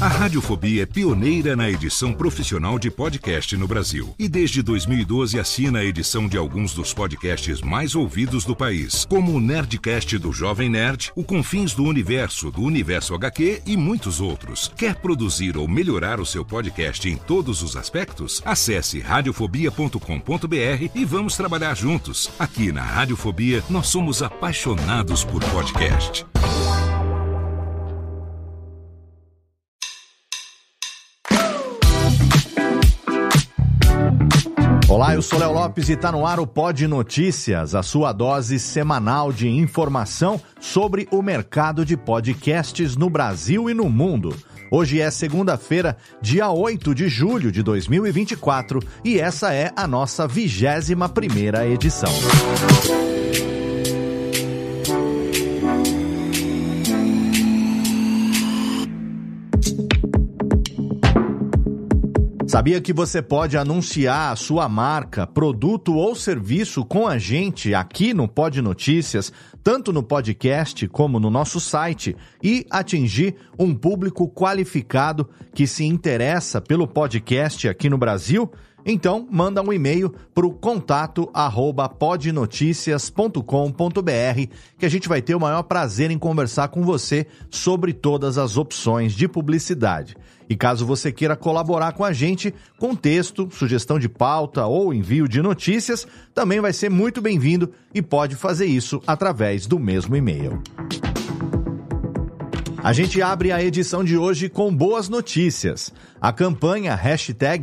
A Radiofobia é pioneira na edição profissional de podcast no Brasil. E desde 2012 assina a edição de alguns dos podcasts mais ouvidos do país, como o Nerdcast do Jovem Nerd, o Confins do Universo HQ e muitos outros. Quer produzir ou melhorar o seu podcast em todos os aspectos? Acesse radiofobia.com.br e vamos trabalhar juntos. Aqui na Radiofobia, nós somos apaixonados por podcast. Olá, eu sou Léo Lopes e está no ar o Pod Notícias, a sua dose semanal de informação sobre o mercado de podcasts no Brasil e no mundo. Hoje é segunda-feira, dia 8 de julho de 2024 e essa é a nossa 21ª edição. Sabia que você pode anunciar a sua marca, produto ou serviço com a gente aqui no Pod Notícias, tanto no podcast como no nosso site, e atingir um público qualificado que se interessa pelo podcast aqui no Brasil? Então, manda um e-mail para o contato@podnoticias.com.br que a gente vai ter o maior prazer em conversar com você sobre todas as opções de publicidade. E caso você queira colaborar com a gente com texto, sugestão de pauta ou envio de notícias, também vai ser muito bem-vindo e pode fazer isso através do mesmo e-mail. A gente abre a edição de hoje com boas notícias. A campanha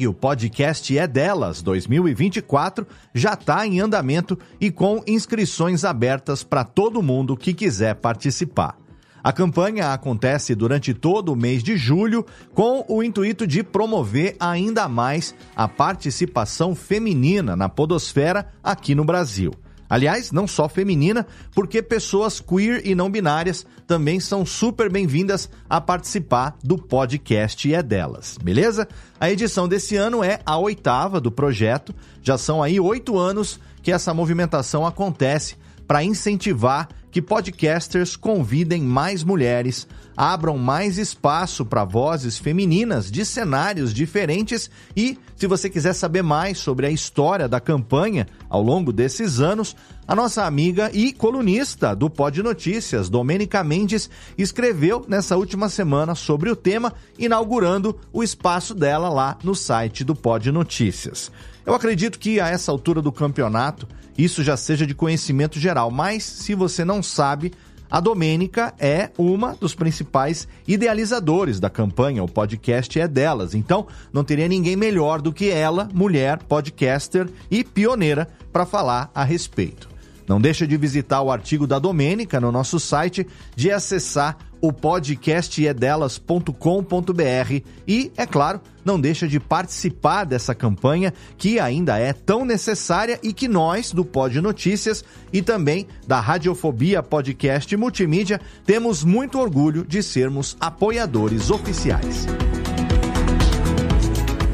#O Podcast é Delas 2024 já está em andamento e com inscrições abertas para todo mundo que quiser participar. A campanha acontece durante todo o mês de julho com o intuito de promover ainda mais a participação feminina na podosfera aqui no Brasil. Aliás, não só feminina, porque pessoas queer e não binárias também são super bem-vindas a participar do podcast é delas, beleza? A edição desse ano é a 8ª do projeto, já são aí 8 anos que essa movimentação acontece para incentivar que podcasters convidem mais mulheres, abram mais espaço para vozes femininas de cenários diferentes e, se você quiser saber mais sobre a história da campanha ao longo desses anos, a nossa amiga e colunista do Pod Notícias, Domênica Mendes, escreveu nessa última semana sobre o tema, inaugurando o espaço dela lá no site do Pod Notícias. Eu acredito que a essa altura do campeonato isso já seja de conhecimento geral, mas se você não sabe, a Domênica é uma dos principais idealizadores da campanha, o podcast é delas, então não teria ninguém melhor do que ela, mulher, podcaster e pioneira, para falar a respeito. Não deixa de visitar o artigo da Domênica no nosso site, de acessar o podcastedelas.com.br e, é claro, não deixa de participar dessa campanha que ainda é tão necessária e que nós, do Pod Notícias e também da Radiofobia Podcast Multimídia, temos muito orgulho de sermos apoiadores oficiais.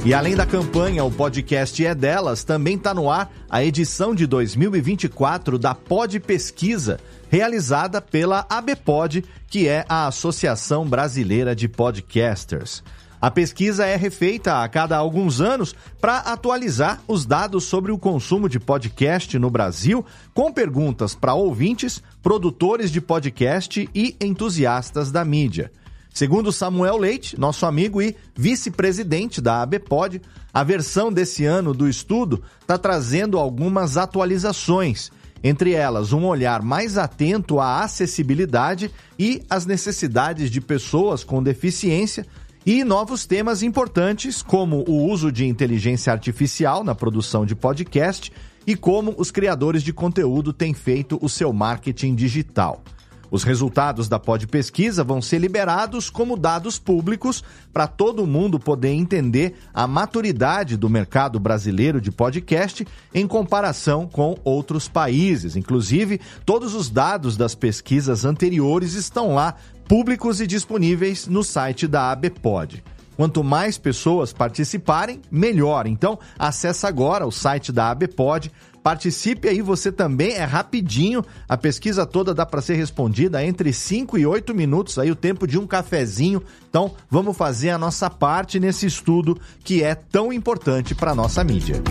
E além da campanha O Podcast é Delas, também está no ar a edição de 2024 da Pod Pesquisa, realizada pela ABPod, que é a Associação Brasileira de Podcasters. A pesquisa é refeita a cada alguns anos para atualizar os dados sobre o consumo de podcast no Brasil, com perguntas para ouvintes, produtores de podcast e entusiastas da mídia. Segundo Samuel Leite, nosso amigo e vice-presidente da ABPod, a versão desse ano do estudo está trazendo algumas atualizações, entre elas um olhar mais atento à acessibilidade e às necessidades de pessoas com deficiência e novos temas importantes como o uso de inteligência artificial na produção de podcast e como os criadores de conteúdo têm feito o seu marketing digital. Os resultados da Pod Pesquisa vão ser liberados como dados públicos para todo mundo poder entender a maturidade do mercado brasileiro de podcast em comparação com outros países. Inclusive, todos os dados das pesquisas anteriores estão lá, públicos e disponíveis no site da ABPod. Quanto mais pessoas participarem, melhor. Então, acessa agora o site da ABPod Participe aí você também, é rapidinho, a pesquisa toda dá para ser respondida entre 5 e 8 minutos, aí o tempo de um cafezinho. Então, vamos fazer a nossa parte nesse estudo que é tão importante para a nossa mídia.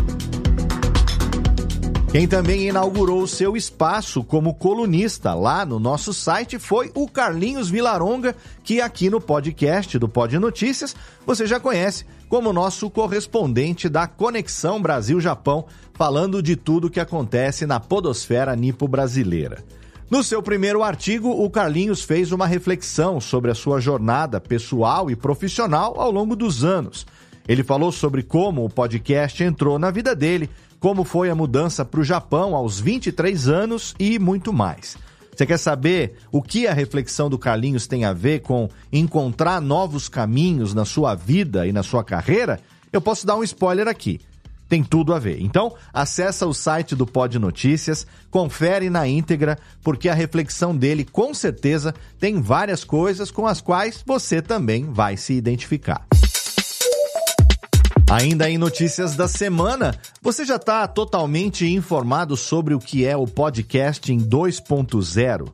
Quem também inaugurou o seu espaço como colunista lá no nosso site foi o Carlinhos Villaronga, que aqui no podcast do Pod Notícias você já conhece como nosso correspondente da Conexão Brasil-Japão, falando de tudo que acontece na podosfera nipo-brasileira. No seu primeiro artigo, o Carlinhos fez uma reflexão sobre a sua jornada pessoal e profissional ao longo dos anos. Ele falou sobre como o podcast entrou na vida dele, como foi a mudança para o Japão aos 23 anos e muito mais. Você quer saber o que a reflexão do Carlinhos tem a ver com encontrar novos caminhos na sua vida e na sua carreira? Eu posso dar um spoiler aqui. Tem tudo a ver. Então, acessa o site do Pod Notícias, confere na íntegra, porque a reflexão dele, com certeza, tem várias coisas com as quais você também vai se identificar. Ainda em notícias da semana, você já está totalmente informado sobre o que é o Podcasting 2.0?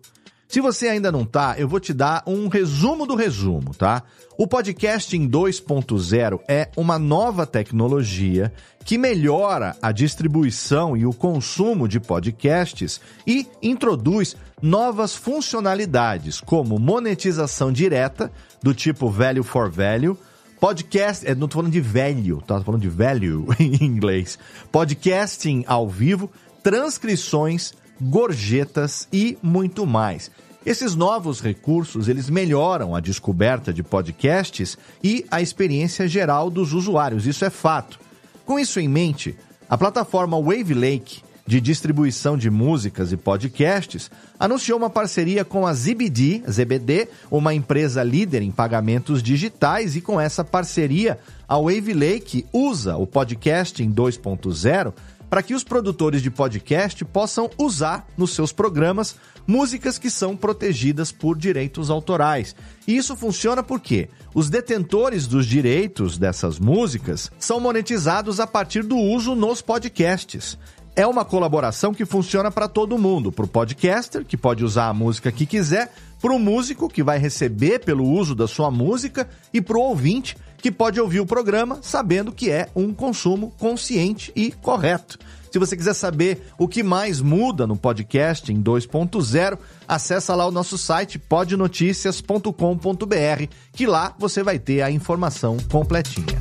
Se você ainda não está, eu vou te dar um resumo do resumo, tá? O Podcasting 2.0 é uma nova tecnologia que melhora a distribuição e o consumo de podcasts e introduz novas funcionalidades, como monetização direta, do tipo Value for Value, podcast, não tô falando de velho, tá falando de value em inglês. Podcasting ao vivo, transcrições, gorjetas e muito mais. Esses novos recursos, eles melhoram a descoberta de podcasts e a experiência geral dos usuários, isso é fato. Com isso em mente, a plataforma Wave Lake, de distribuição de músicas e podcasts, anunciou uma parceria com a ZBD, uma empresa líder em pagamentos digitais, e com essa parceria, a Wave Lake usa o Podcasting 2.0 para que os produtores de podcast possam usar nos seus programas músicas que são protegidas por direitos autorais. E isso funciona porque os detentores dos direitos dessas músicas são monetizados a partir do uso nos podcasts. É uma colaboração que funciona para todo mundo, para o podcaster, que pode usar a música que quiser, para o músico, que vai receber pelo uso da sua música, e para o ouvinte, que pode ouvir o programa sabendo que é um consumo consciente e correto. Se você quiser saber o que mais muda no Podcasting 2.0, acessa lá o nosso site podnoticias.com.br, que lá você vai ter a informação completinha.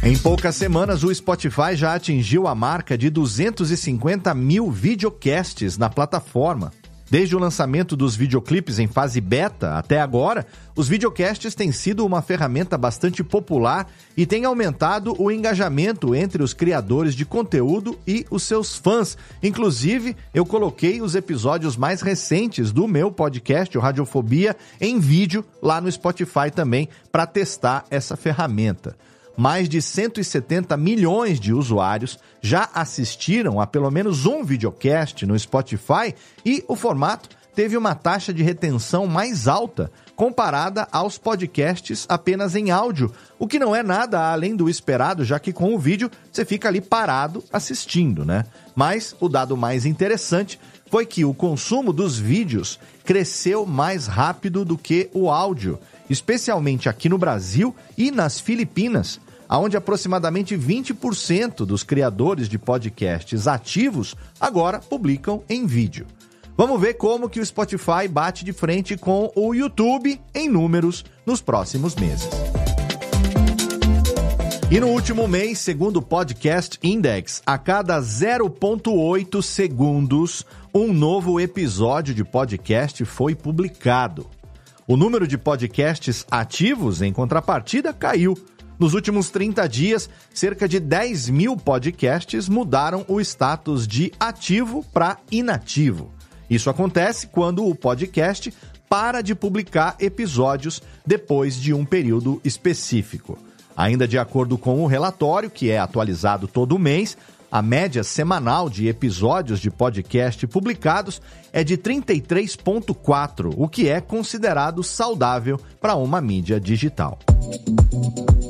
Em poucas semanas, o Spotify já atingiu a marca de 250 mil videocasts na plataforma. Desde o lançamento dos videoclipes em fase beta até agora, os videocasts têm sido uma ferramenta bastante popular e têm aumentado o engajamento entre os criadores de conteúdo e os seus fãs. Inclusive, eu coloquei os episódios mais recentes do meu podcast, o Radiofobia, em vídeo lá no Spotify também, para testar essa ferramenta. Mais de 170 milhões de usuários já assistiram a pelo menos um videocast no Spotify e o formato teve uma taxa de retenção mais alta comparada aos podcasts apenas em áudio, o que não é nada além do esperado, já que com o vídeo você fica ali parado assistindo, né? Mas o dado mais interessante foi que o consumo dos vídeos cresceu mais rápido do que o áudio, especialmente aqui no Brasil e nas Filipinas, onde aproximadamente 20% dos criadores de podcasts ativos agora publicam em vídeo. Vamos ver como que o Spotify bate de frente com o YouTube em números nos próximos meses. E no último mês, segundo o Podcast Index, a cada 0,8 segundos, um novo episódio de podcast foi publicado. O número de podcasts ativos, em contrapartida, caiu. Nos últimos 30 dias, cerca de 10 mil podcasts mudaram o status de ativo para inativo. Isso acontece quando o podcast para de publicar episódios depois de um período específico. Ainda de acordo com o relatório, que é atualizado todo mês, A média semanal de episódios de podcast publicados é de 33,4, o que é considerado saudável para uma mídia digital.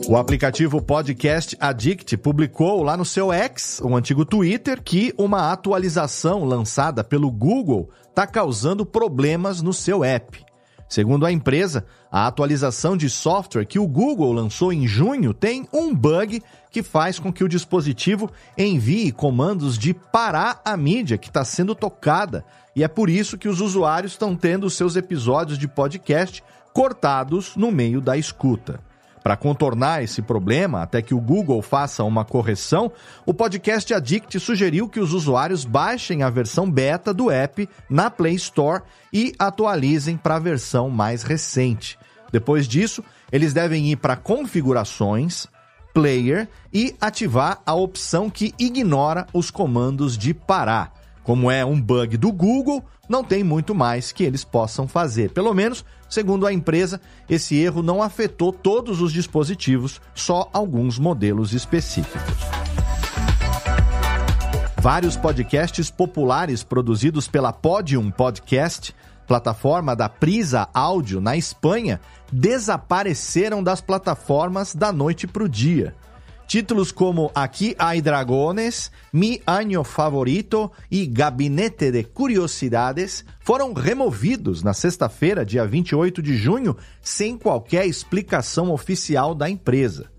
O aplicativo Podcast Addict publicou lá no seu X, o antigo Twitter, que uma atualização lançada pelo Google está causando problemas no seu app. Segundo a empresa, a atualização de software que o Google lançou em junho tem um bug que faz com que o dispositivo envie comandos de parar a mídia que está sendo tocada, e é por isso que os usuários estão tendo seus episódios de podcast cortados no meio da escuta. Para contornar esse problema, até que o Google faça uma correção, o Podcast Addict sugeriu que os usuários baixem a versão beta do app na Play Store e atualizem para a versão mais recente. Depois disso, eles devem ir para Configurações, Player e ativar a opção que ignora os comandos de parar. Como é um bug do Google, não tem muito mais que eles possam fazer. Pelo menos, segundo a empresa, esse erro não afetou todos os dispositivos, só alguns modelos específicos. Vários podcasts populares produzidos pela Podium Podcast, plataforma da Prisa Áudio na Espanha, desapareceram das plataformas da noite para o dia. Títulos como Aqui hay dragones, Mi año favorito e Gabinete de Curiosidades foram removidos na sexta-feira, dia 28 de junho, sem qualquer explicação oficial da empresa.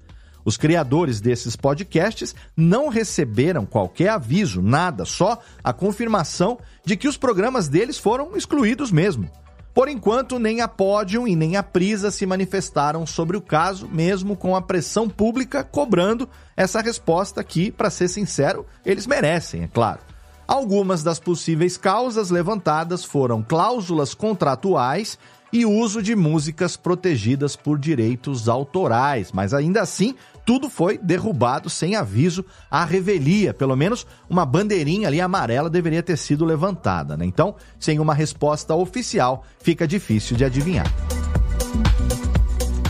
Os criadores desses podcasts não receberam qualquer aviso, nada, só a confirmação de que os programas deles foram excluídos mesmo. Por enquanto, nem a Podium e nem a Prisa se manifestaram sobre o caso, mesmo com a pressão pública cobrando essa resposta que, para ser sincero, eles merecem, é claro. Algumas das possíveis causas levantadas foram cláusulas contratuais e uso de músicas protegidas por direitos autorais, mas ainda assim, tudo foi derrubado sem aviso à revelia. Pelo menos uma bandeirinha ali amarela deveria ter sido levantada, né? Então, sem uma resposta oficial, fica difícil de adivinhar.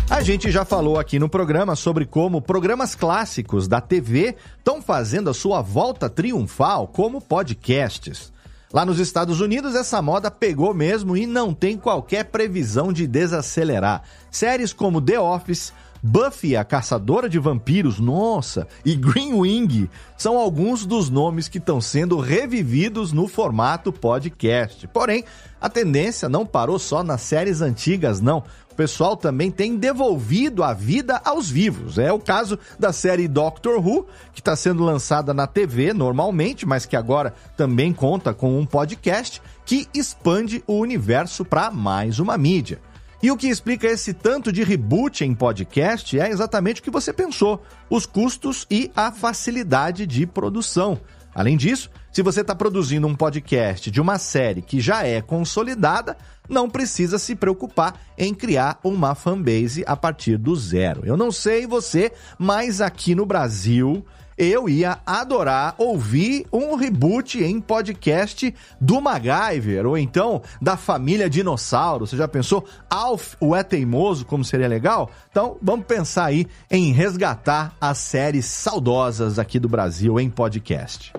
A gente já falou aqui no programa sobre como programas clássicos da TV estão fazendo a sua volta triunfal como podcasts. Lá nos Estados Unidos, essa moda pegou mesmo e não tem qualquer previsão de desacelerar. Séries como The Office, Buffy, a Caçadora de Vampiros, nossa, e Green Wing são alguns dos nomes que estão sendo revividos no formato podcast. Porém, a tendência não parou só nas séries antigas, não. O pessoal também tem devolvido a vida aos vivos. É o caso da série Doctor Who, que está sendo lançada na TV normalmente, mas que agora também conta com um podcast que expande o universo para mais uma mídia. E o que explica esse tanto de reboot em podcast é exatamente o que você pensou: os custos e a facilidade de produção. Além disso, se você está produzindo um podcast de uma série que já é consolidada, não precisa se preocupar em criar uma fanbase a partir do zero. Eu não sei você, mas aqui no Brasil eu ia adorar ouvir um reboot em podcast do MacGyver, ou então da família Dinossauro. Você já pensou? Alf, o É Teimoso, como seria legal? Então, vamos pensar aí em resgatar as séries saudosas aqui do Brasil em podcast.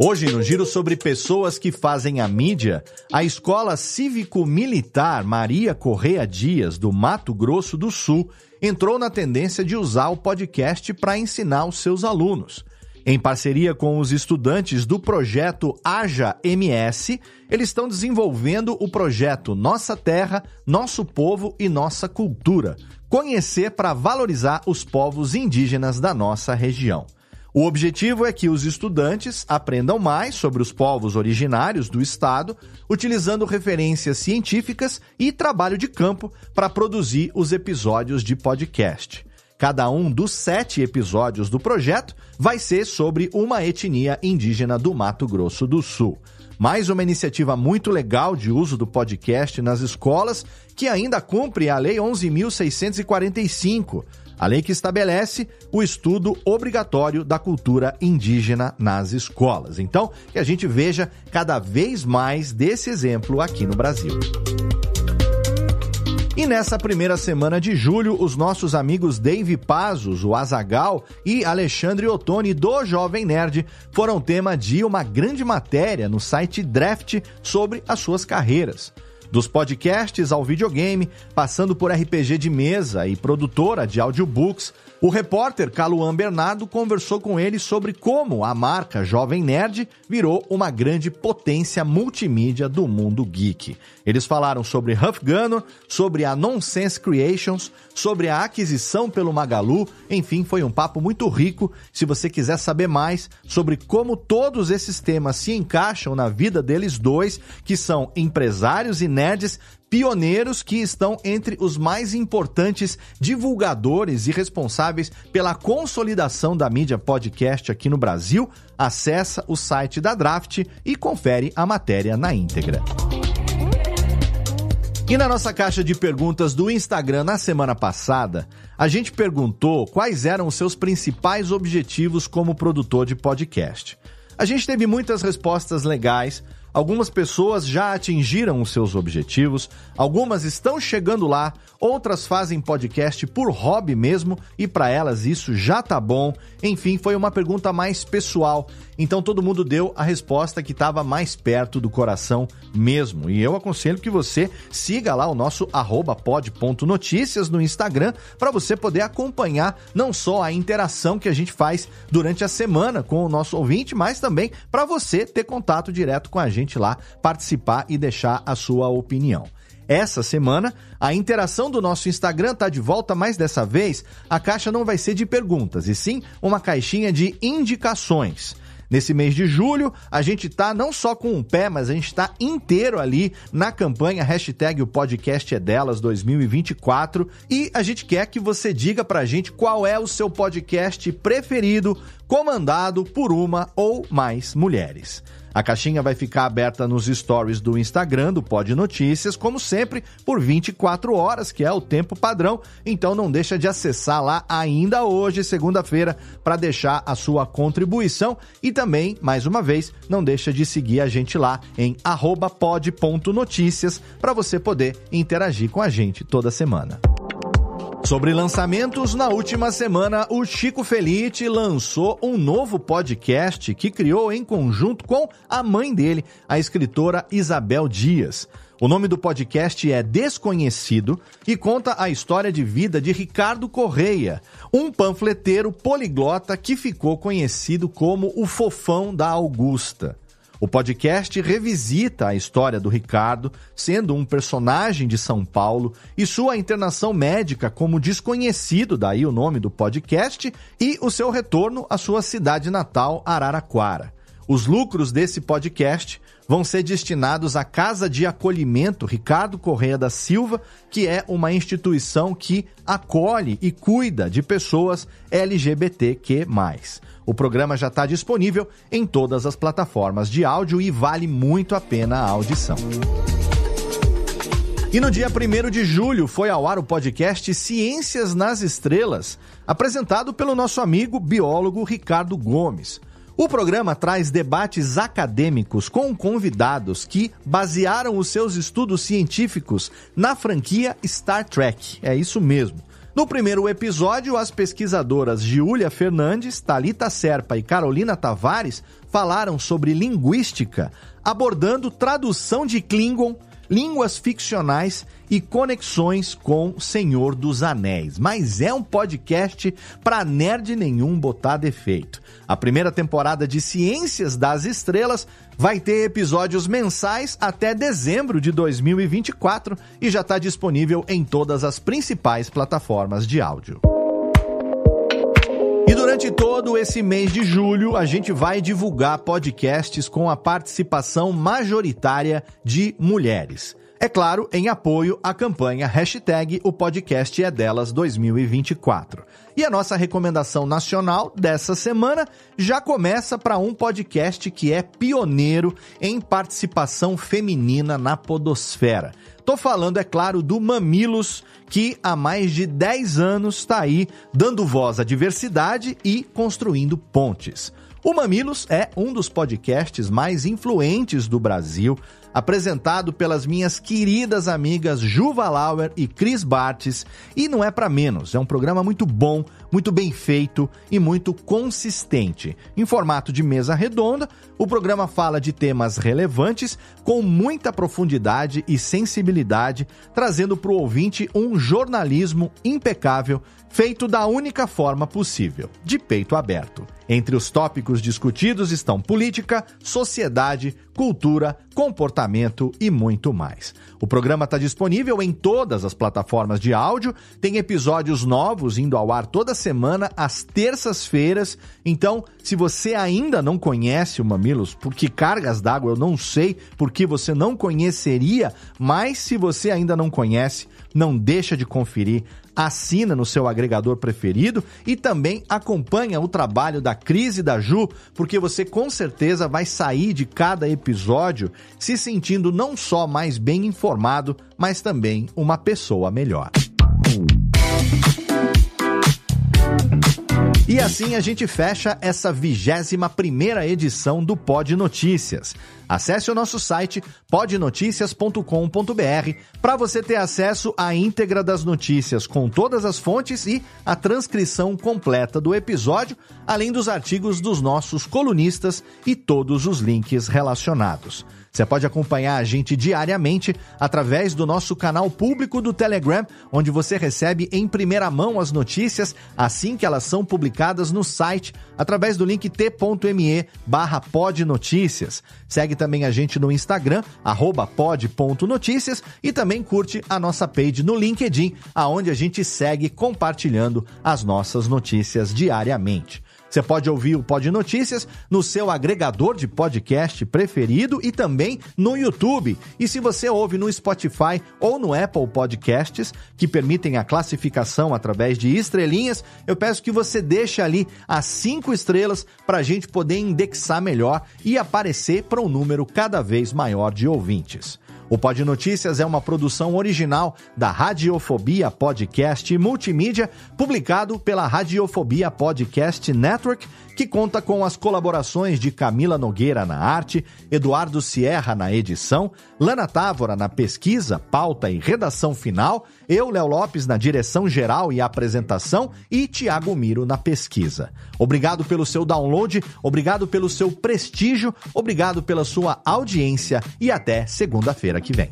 Hoje, no Giro sobre Pessoas que Fazem a Mídia, a Escola Cívico-Militar Maria Correia Dias, do Mato Grosso do Sul, entrou na tendência de usar o podcast para ensinar os seus alunos. Em parceria com os estudantes do projeto Haja MS, eles estão desenvolvendo o projeto Nossa Terra, Nosso Povo e Nossa Cultura. Conhecer para valorizar os povos indígenas da nossa região. O objetivo é que os estudantes aprendam mais sobre os povos originários do estado, utilizando referências científicas e trabalho de campo para produzir os episódios de podcast. Cada um dos 7 episódios do projeto vai ser sobre uma etnia indígena do Mato Grosso do Sul. Mais uma iniciativa muito legal de uso do podcast nas escolas, que ainda cumpre a Lei 11.645, a lei que estabelece o estudo obrigatório da cultura indígena nas escolas. Então, que a gente veja cada vez mais desse exemplo aqui no Brasil. E nessa primeira semana de julho, os nossos amigos Dave Pazos, o Azaghal e Alexandre Ottoni do Jovem Nerd foram tema de uma grande matéria no site Draft sobre as suas carreiras. Dos podcasts ao videogame, passando por RPG de mesa e produtora de audiobooks, o repórter Caluan Bernardo conversou com ele sobre como a marca Jovem Nerd virou uma grande potência multimídia do mundo geek. Eles falaram sobre Huff Gunner, sobre a Nonsense Creations, sobre a aquisição pelo Magalu, enfim, foi um papo muito rico. Se você quiser saber mais sobre como todos esses temas se encaixam na vida deles dois, que são empresários e nerds, pioneiros que estão entre os mais importantes divulgadores e responsáveis pela consolidação da mídia podcast aqui no Brasil, acessa o site da Draft e confere a matéria na íntegra. E na nossa caixa de perguntas do Instagram na semana passada, a gente perguntou quais eram os seus principais objetivos como produtor de podcast. A gente teve muitas respostas legais. Algumas pessoas já atingiram os seus objetivos, algumas estão chegando lá, outras fazem podcast por hobby mesmo e para elas isso já tá bom. Enfim, foi uma pergunta mais pessoal, então todo mundo deu a resposta que estava mais perto do coração mesmo. E eu aconselho que você siga lá o nosso @pod.noticias no Instagram para você poder acompanhar não só a interação que a gente faz durante a semana com o nosso ouvinte, mas também para você ter contato direto com a gente lá, participar e deixar a sua opinião. Essa semana, a interação do nosso Instagram está de volta, mas dessa vez a caixa não vai ser de perguntas, e sim uma caixinha de indicações. Nesse mês de julho, a gente tá não só com um pé, mas a gente tá inteiro ali na campanha hashtag o podcast é delas 2024 e a gente quer que você diga pra gente qual é o seu podcast preferido, comandado por uma ou mais mulheres. A caixinha vai ficar aberta nos stories do Instagram do Pod Notícias, como sempre, por 24 horas, que é o tempo padrão. Então não deixa de acessar lá ainda hoje, segunda-feira, para deixar a sua contribuição. E também, mais uma vez, não deixa de seguir a gente lá em @pod.noticias para você poder interagir com a gente toda semana. Sobre lançamentos, na última semana, o Chico Felitti lançou um novo podcast que criou em conjunto com a mãe dele, a escritora Isabel Dias. O nome do podcast é Desconhecido e conta a história de vida de Ricardo Correia, um panfleteiro poliglota que ficou conhecido como o Fofão da Augusta. O podcast revisita a história do Ricardo, sendo um personagem de São Paulo, e sua internação médica como desconhecido, daí o nome do podcast, e o seu retorno à sua cidade natal, Araraquara. Os lucros desse podcast vão ser destinados à Casa de Acolhimento Ricardo Correia da Silva, que é uma instituição que acolhe e cuida de pessoas LGBTQ+. O programa já está disponível em todas as plataformas de áudio e vale muito a pena a audição. E no dia 1º de julho foi ao ar o podcast Ciências nas Estrelas, apresentado pelo nosso amigo biólogo Ricardo Gomes. O programa traz debates acadêmicos com convidados que basearam os seus estudos científicos na franquia Star Trek. É isso mesmo. No primeiro episódio, as pesquisadoras Giulia Fernandes, Thalita Serpa e Carolina Tavares falaram sobre linguística, abordando tradução de Klingon, línguas ficcionais e conexões com Senhor dos Anéis. Mas é um podcast para nerd nenhum botar defeito. A primeira temporada de Ciências das Estrelas vai ter episódios mensais até dezembro de 2024 e já está disponível em todas as principais plataformas de áudio. E durante todo esse mês de julho, a gente vai divulgar podcasts com a participação majoritária de mulheres. É claro, em apoio à campanha hashtag o podcast é delas 2024. E a nossa recomendação nacional dessa semana já começa para um podcast que é pioneiro em participação feminina na podosfera. Tô falando, é claro, do Mamilos, que há mais de 10 anos está aí dando voz à diversidade e construindo pontes. O Mamilos é um dos podcasts mais influentes do Brasil. apresentado pelas minhas queridas amigas Juva Lauer e Cris Bartz, e não é para menos, é um programa muito bom, muito bem feito e muito consistente. Em formato de mesa redonda, o programa fala de temas relevantes com muita profundidade e sensibilidade, trazendo para o ouvinte um jornalismo impecável, feito da única forma possível, de peito aberto. Entre os tópicos discutidos estão política, sociedade, cultura, comportamento e muito mais. O programa está disponível em todas as plataformas de áudio, tem episódios novos indo ao ar toda semana, às terças-feiras. Então, se você ainda não conhece o Mamilos, por que cargas d'água eu não sei por que você não conheceria, mas se você ainda não conhece, não deixa de conferir, assina no seu agregador preferido e também acompanha o trabalho da Cris e da Ju, porque você com certeza vai sair de cada episódio se sentindo não só mais bem informado, mas também uma pessoa melhor. E assim a gente fecha essa 21ª edição do Pod Notícias. Acesse o nosso site podnoticias.com.br para você ter acesso à íntegra das notícias com todas as fontes e a transcrição completa do episódio, além dos artigos dos nossos colunistas e todos os links relacionados. Você pode acompanhar a gente diariamente através do nosso canal público do Telegram, onde você recebe em primeira mão as notícias assim que elas são publicadas no site, através do link t.me/podnoticias. Segue também a gente no Instagram, @pod.noticias, e também curte a nossa page no LinkedIn, aonde a gente segue compartilhando as nossas notícias diariamente. Você pode ouvir o Pod Notícias no seu agregador de podcast preferido e também no YouTube. E se você ouve no Spotify ou no Apple Podcasts, que permitem a classificação através de estrelinhas, eu peço que você deixe ali as 5 estrelas para a gente poder indexar melhor e aparecer para um número cada vez maior de ouvintes. O Pod Notícias é uma produção original da Radiofobia Podcast Multimídia, publicado pela Radiofobia Podcast Network, que conta com as colaborações de Camila Nogueira na arte, Eduardo Sierra na edição, Lana Távora na pesquisa, pauta e redação final, eu, Léo Lopes, na direção geral e apresentação e Tiago Miro na pesquisa. Obrigado pelo seu download, obrigado pelo seu prestígio, obrigado pela sua audiência e até segunda-feira que vem.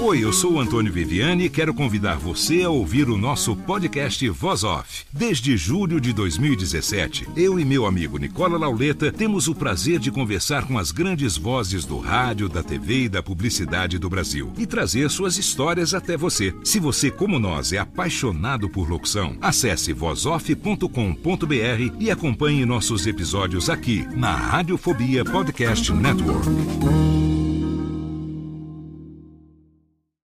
Oi, eu sou o Antônio Viviani e quero convidar você a ouvir o nosso podcast Voz Off. Desde julho de 2017, eu e meu amigo Nicola Lauleta temos o prazer de conversar com as grandes vozes do rádio, da TV e da publicidade do Brasil e trazer suas histórias até você. Se você, como nós, é apaixonado por locução, acesse vozoff.com.br e acompanhe nossos episódios aqui na Radiofobia Podcast Network.